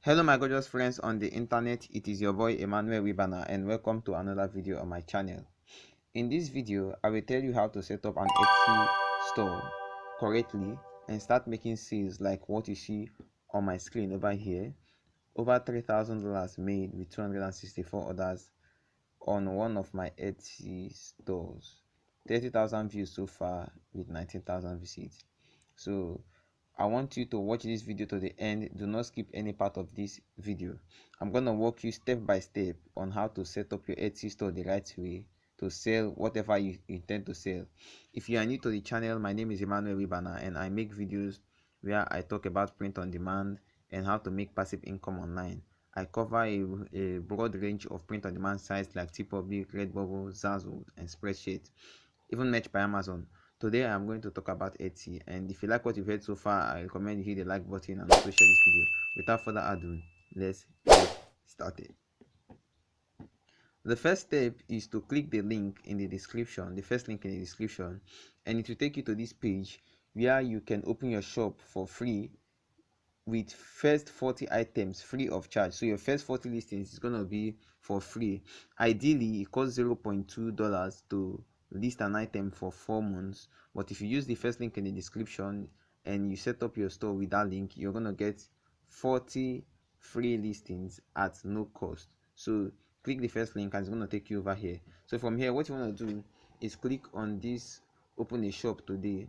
Hello my gorgeous friends on the internet, it is your boy Emmanuel Wibana and welcome to another video on my channel. In this video, I will tell you how to set up an Etsy store correctly and start making sales like what you see on my screen over here. Over $3,000 made with 264 orders on one of my Etsy stores. 30,000 views so far with 19,000 visits. So I want you to watch this video to the end. Do not skip any part of this video. I'm gonna walk you step by step on how to set up your Etsy store the right way to sell whatever you intend to sell. If you are new to the channel, my name is Emmanuel Wibana and I make videos where I talk about print on demand and how to make passive income online. I cover a broad range of print on demand sites like TeePublic, Redbubble, Zazzle, and Spreadsheet, even Match by Amazon. Today I'm going to talk about Etsy, and if you like what you've heard so far, I recommend you hit the like button and also share this video. Without further ado, let's get started. The first step is to click the link in the description, the first link in the description, and it will take you to this page where you can open your shop for free with first 40 items free of charge. So your first 40 listings is going to be for free. Ideally it costs $0.2 to list an item for 4 months, but if you use the first link in the description and you set up your store with that link, you're going to get 40 free listings at no cost. So click the first link and it's going to take you over here. So from here, what you want to do is click on this open a shop today,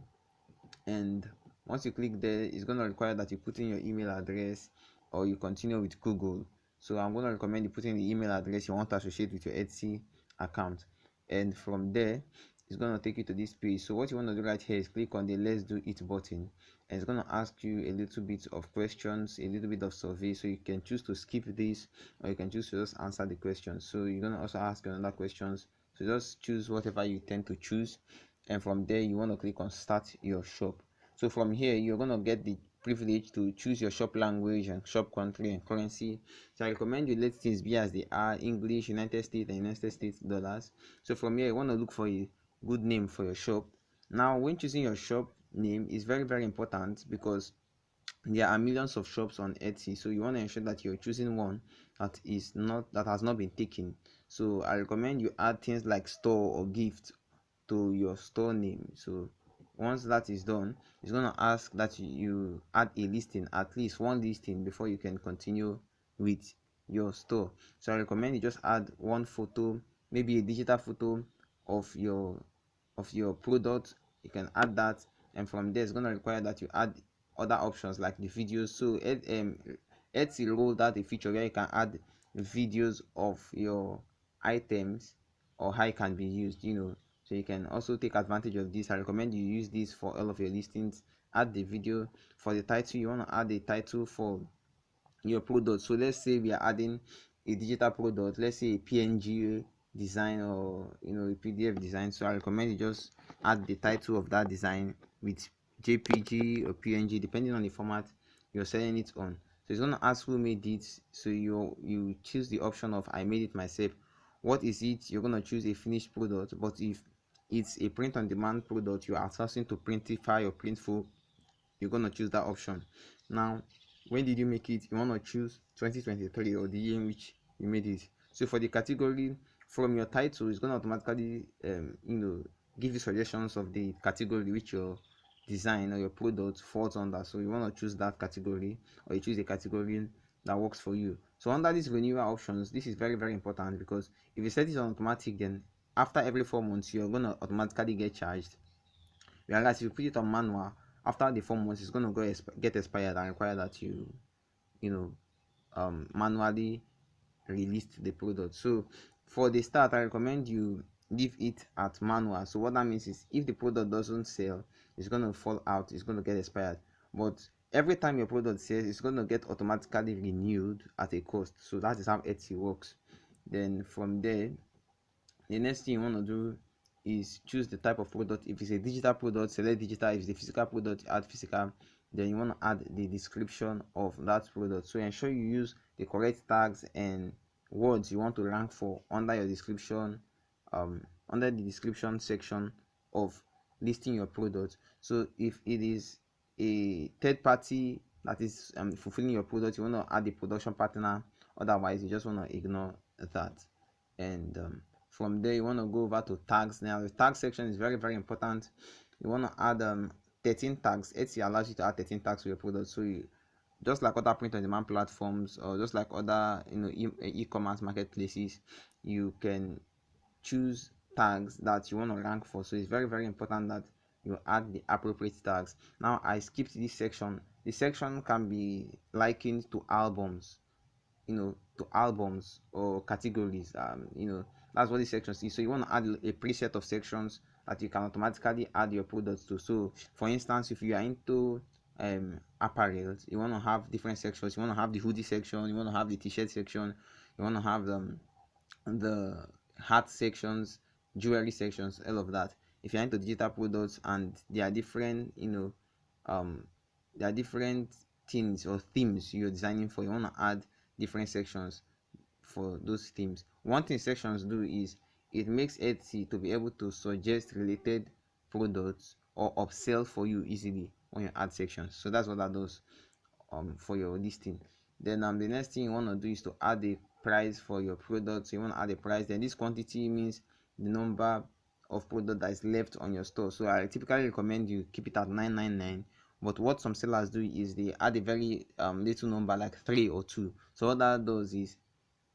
and once you click there, it's going to require that you put in your email address or you continue with Google. So I'm going to recommend you put in the email address you want to associate with your Etsy account, and from there it's going to take you to this page. So what you want to do right here is click on the let's do it button, and it's going to ask you a little bit of questions, a little bit of survey. So you can choose to skip this or you can choose to just answer the questions. So you're going to also ask another questions, so just choose whatever you tend to choose, and from there you want to click on start your shop. So from here you're going to get the privilege to choose your shop language and shop country and currency. So I recommend you let things be as they are: English, United States and United States dollars. So from here you want to look for a good name for your shop. Now when choosing your shop name is very important, because there are millions of shops on Etsy, so you want to ensure that you're choosing one that has not been taken. So I recommend you add things like store or gift to your store name. So once that is done, it's going to ask that you add a listing, at least one listing, before you can continue with your store. So I recommend you just add one photo, maybe a digital photo of your product. You can add that, and from there it's going to require that you add other options like the videos. So Etsy rolled out a feature where you can add videos of your items or how it can be used, so you can also take advantage of this. I recommend you use this for all of your listings. Add the video. For the title, you want to add a title for your product. So let's say we are adding a digital product, let's say a PNG design or a PDF design. So I recommend you just add the title of that design with JPG or PNG, depending on the format you're selling it on. So it's going to ask who made it. So you choose the option of I made it myself. What is it? You're going to choose a finished product, but if it's a print on demand product you are outsourcing to Printify or Printful, you're going to choose that option. Now, when did you make it? You want to choose 2023 or the year in which you made it. So for the category, from your title, it's going to automatically give you suggestions of the category which your design or your product falls under. So you want to choose that category, or you choose a category that works for you. So under these renewal options, this is very important, because if you set it on automatic, then after every 4 months you're going to automatically get charged. Whereas if you put it on manual, after the 4 months it's going to get expired and require that you manually release the product. So for the start, I recommend you leave it at manual. So what that means is, if the product doesn't sell, it's going to fall out, it's going to get expired. But every time your product sells, it's going to get automatically renewed at a cost. So that is how Etsy works. Then from there, the next thing you want to do is choose the type of product. If it's a digital product, select digital. If it's a physical product, add physical. Then you want to add the description of that product. So ensure you use the correct tags and words you want to rank for under your description, under the description section of listing your product. So if it is a third party that is fulfilling your product, you want to add a production partner. Otherwise, you just want to ignore that. And from there, you want to go over to tags. Now the tag section is very, very important. You want to add 13 tags. Etsy allows you to add 13 tags to your product. So you, just like other print on demand platforms, or just like other e-commerce marketplaces, you can choose tags that you want to rank for. So it's very, very important that you add the appropriate tags. Now I skipped this section. This section can be likened to albums, to albums or categories. That's what this section is. So you want to add a preset of sections that you can automatically add your products to. So for instance, if you are into apparels, you want to have different sections. You want to have the hoodie section, you want to have the t-shirt section, you want to have the hat sections, jewelry sections, all of that. If you're into digital products and there are different, um, there are different things or themes you're designing for, you want to add different sections for those themes. One thing sections do is it makes Etsy to be able to suggest related products or upsell for you easily when you add sections. So that's what that does for your listing. Then the next thing you want to do is to add a price for your product. So you want to add a price. Then this quantity means the number of product that is left on your store. So I typically recommend you keep it at 999. But what some sellers do is they add a very little number like 3 or 2. So what that does is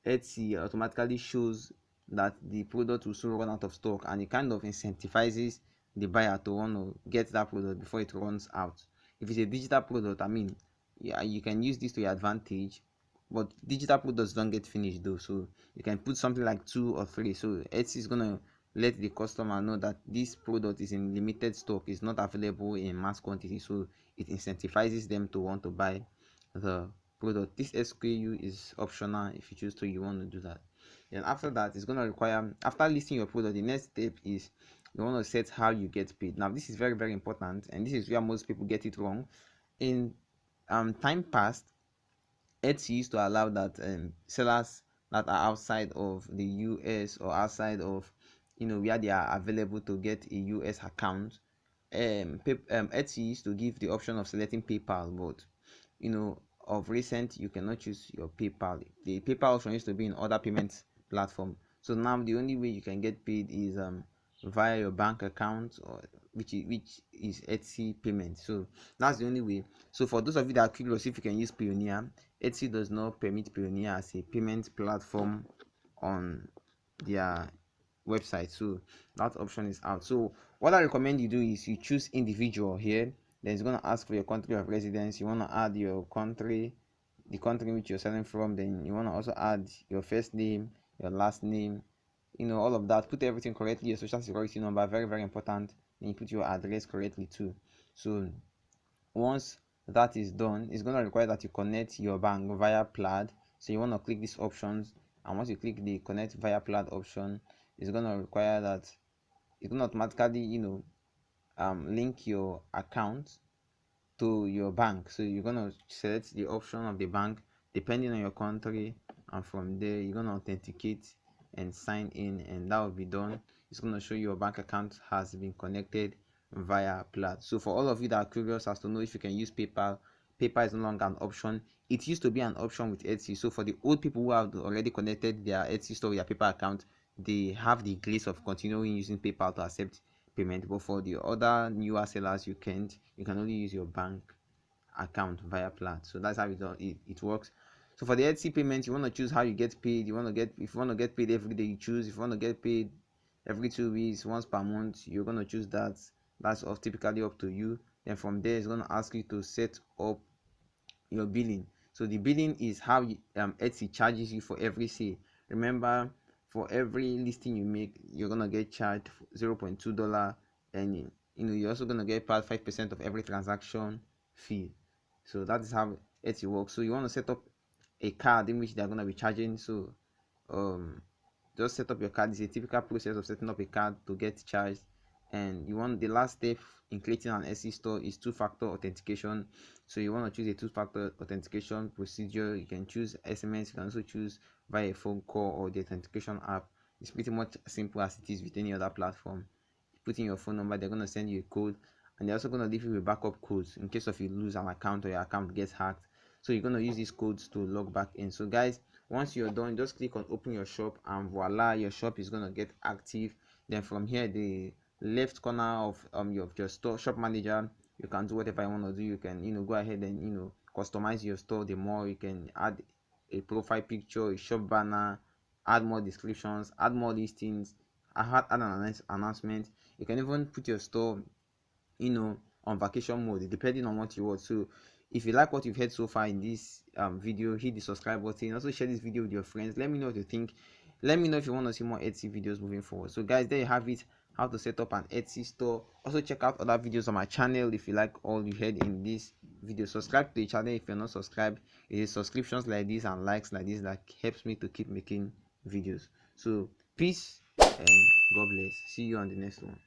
Etsy automatically shows that the product will soon run out of stock, and it kind of incentivizes the buyer to want to get that product before it runs out. If it's a digital product, I mean, yeah, you can use this to your advantage, but digital products don't get finished though, so you can put something like 2 or 3. So Etsy is gonna let the customer know that this product is in limited stock, is not available in mass quantity, so it incentivizes them to want to buy the product. This SKU is optional. If you choose to, you want to do that. Then after that, it's going to require, after listing your product, the next step is you want to set how you get paid. Now this is very, very important, and this is where most people get it wrong. In time past, Etsy used to allow that sellers that are outside of the US or outside of where they are available to get a US account, Etsy used to give the option of selecting PayPal, but of recent you cannot choose your PayPal. The PayPal option used to be in other payment platform. So now the only way you can get paid is via your bank account, or which is Etsy payment. So that's the only way. So for those of you that are curious if you can use Payoneer, Etsy does not permit Payoneer as a payment platform on their website, so that option is out. So what I recommend you do is you choose individual here. Then it's going to ask for your country of residence. You want to add your country, the country in which you're selling from. Then you want to also add your first name, your last name, all of that. Put everything correctly. Your social security number, very, very important. Then you put your address correctly too. So once that is done, it's going to require that you connect your bank via Plaid. So you want to click these options, and once you click the connect via Plaid option, it's going to require that it's going to automatically link your account to your bank. So you're going to select the option of the bank depending on your country, and from there you're going to authenticate and sign in, and that will be done. It's going to show your bank account has been connected via Plaid. So for all of you that are curious as to know if you can use PayPal, PayPal is no longer an option. It used to be an option with Etsy. So for the old people who have already connected their Etsy store with their PayPal account, they have the grace of continuing using PayPal to accept payment. But for the other newer sellers, you can't. You can only use your bank account via Plaid. So that's how it works. So for the Etsy payment, you want to choose how you get paid. If you want to get paid every day, you choose. If you want to get paid every 2 weeks, once per month, you're going to choose that. That's typically up to you. Then from there, it's going to ask you to set up your billing. So the billing is how Etsy charges you for every sale. Remember, for every listing you make, you're gonna get charged $0.2, and you're also gonna get paid 5% of every transaction fee. So that is how Etsy works. So you want to set up a card in which they're gonna be charging. So um just set up your card. It's a typical process of setting up a card to get charged. And you want the last step in creating an Etsy store is two-factor authentication. So you want to choose a two-factor authentication procedure. You can choose SMS. You can also choose via a phone call or the authentication app. It's pretty much simple as it is with any other platform. You put in your phone number, they're going to send you a code, and they're also going to leave you with backup codes in case of you lose an account or your account gets hacked. So you're going to use these codes to log back in. So guys, once you're done, just click on open your shop, and voila, your shop is going to get active. Then from here, the left corner of your store shop manager, you can do whatever you want to do. You can go ahead and customize your store. The more you can add a profile picture, a shop banner, add more descriptions, add more listings, add an announcement. You can even put your store on vacation mode, depending on what you want. So if you like what you've heard so far in this video, hit the subscribe button. Also share this video with your friends. Let me know what you think. Let me know if you want to see more Etsy videos moving forward. So guys, there you have it, how to set up an Etsy store. Also check out other videos on my channel if you like all you heard in this video. Subscribe to the channel if you're not subscribed. It is subscriptions like this and likes like this that helps me to keep making videos. So peace and God bless. See you on the next one.